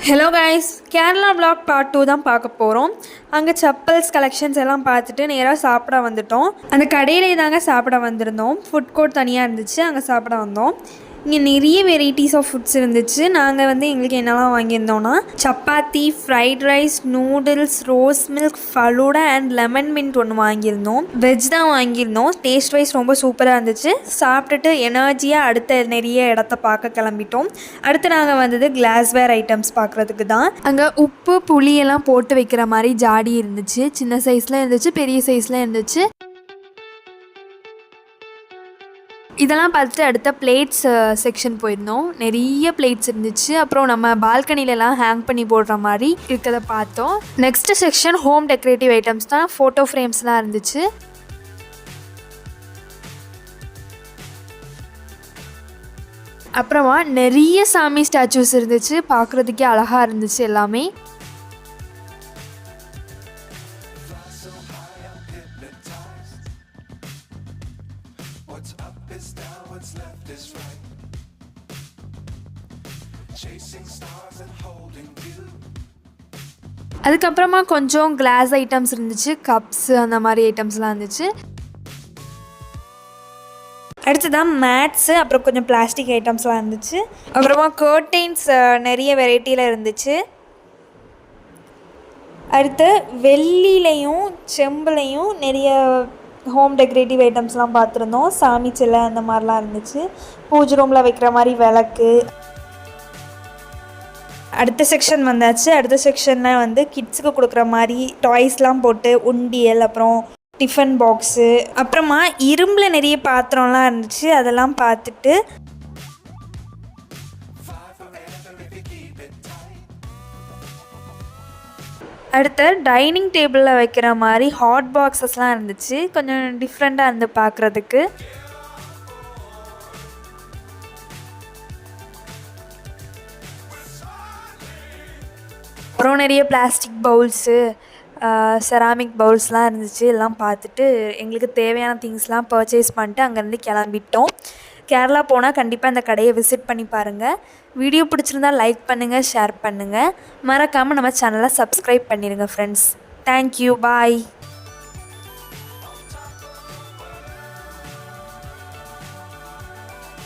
Hello guys, Kerala vlog part 2 தான் பார்க்க போகிறோம். அங்கே செப்பல்ஸ் கலெக்ஷன்ஸ் எல்லாம் பார்த்துட்டு நேராக சாப்பிட வந்துட்டோம். அந்த கடையிலே தாங்க சாப்பிட வந்திருந்தோம். ஃபுட் கோர்ட் தனியாக இருந்துச்சு, அங்கே சாப்பிட வந்தோம். இங்கே நிறைய வெரைட்டிஸ் ஆஃப் ஃபுட்ஸ் இருந்துச்சு. நாங்கள் எங்களுக்கு என்னெல்லாம் வாங்கியிருந்தோன்னா chapati, fried rice, noodles, rose milk, falooda and lemon mint ஒன்று வாங்கியிருந்தோம். வெஜ் தான் வாங்கியிருந்தோம். டேஸ்ட் வைஸ் ரொம்ப சூப்பராக இருந்துச்சு. சாப்பிட்டுட்டு எனர்ஜியாக அடுத்த நிறைய இடத்த பார்க்க கிளம்பிட்டோம். அடுத்து நாங்கள் வந்தது கிளாஸ்வேர் ஐட்டம்ஸ் பார்க்குறதுக்கு தான். அங்கே உப்பு புளியெல்லாம் போட்டு வைக்கிற மாதிரி ஜாடி இருந்துச்சு. சின்ன சைஸில் இருந்துச்சு, பெரிய சைஸில் இருந்துச்சு. இதெல்லாம் பார்த்துட்டு அடுத்த பிளேட்ஸ் செக்ஷன் போயிருந்தோம். நிறைய பிளேட்ஸ் இருந்துச்சு. அப்புறம் நம்ம பால்கனிலலாம் ஹேங் பண்ணி போடுற மாதிரி இருக்கிறத பார்த்தோம். Next section home decorative items தான். ஃபோட்டோ ஃப்ரேம்ஸ்லாம் இருந்துச்சு. அப்புறமா நிறைய சாமி ஸ்டாச்சூஸ் இருந்துச்சு. பார்க்குறதுக்கே அழகாக இருந்துச்சு எல்லாமே. அதுக்கப்புறமா கொஞ்சம் கிளாஸ் ஐட்டம்ஸ் இருந்துச்சு, கப்ஸ் அந்த மாதிரி ஐட்டம்ஸ்லாம் இருந்துச்சு. அடுத்ததான் மேட்ஸு, அப்புறம் கொஞ்சம் பிளாஸ்டிக் ஐட்டம்ஸ்லாம் இருந்துச்சு. அப்புறமா கர்டைன்ஸ் நிறைய வெரைட்டியில் இருந்துச்சு. அடுத்து வெள்ளிலையும் செம்புலையும் நிறைய ஹோம் டெக்கரேட்டிவ் ஐட்டம்ஸ்லாம் பார்த்துருந்தோம். சாமி சிலை அந்த மாதிரிலாம் இருந்துச்சு. பூஜை ரூமில் வைக்கிற மாதிரி விளக்கு. அடுத்த செக்ஷன் வந்தாச்சு. அடுத்த செக்ஷனில் கிட்ஸுக்கு கொடுக்குற மாதிரி டாய்ஸ்லாம் போட்டு உண்டியல், அப்புறம் டிஃபன் பாக்ஸு, அப்புறமா இரும்பில் நிறைய பாத்திரம்லாம் இருந்துச்சு. அதெல்லாம் பார்த்துட்டு அடுத்த டைனிங் டேபிளில் வைக்கிற மாதிரி ஹாட் பாக்ஸஸ்லாம் இருந்துச்சு. கொஞ்சம் டிஃப்ரெண்ட்டாக இருந்து பார்க்குறதுக்கு. அப்புறம் நிறைய பிளாஸ்டிக் பவுல்ஸு, செராமிக் பவுல்ஸ்லாம் இருந்துச்சு. எல்லாம் பார்த்துட்டு எங்களுக்கு தேவையான திங்ஸ்லாம் பர்ச்சேஸ் பண்ணிட்டு அங்கேருந்து கிளம்பிட்டோம். கேரளா போனால் கண்டிப்பாக இந்த கடையை விசிட் பண்ணி பாருங்கள். வீடியோ பிடிச்சிருந்தா லைக் பண்ணுங்கள், ஷேர் பண்ணுங்கள். மறக்காமல் நம்ம சேனலை சப்ஸ்கிரைப் பண்ணிடுங்க ஃப்ரெண்ட்ஸ். தேங்க்யூ, பாய்.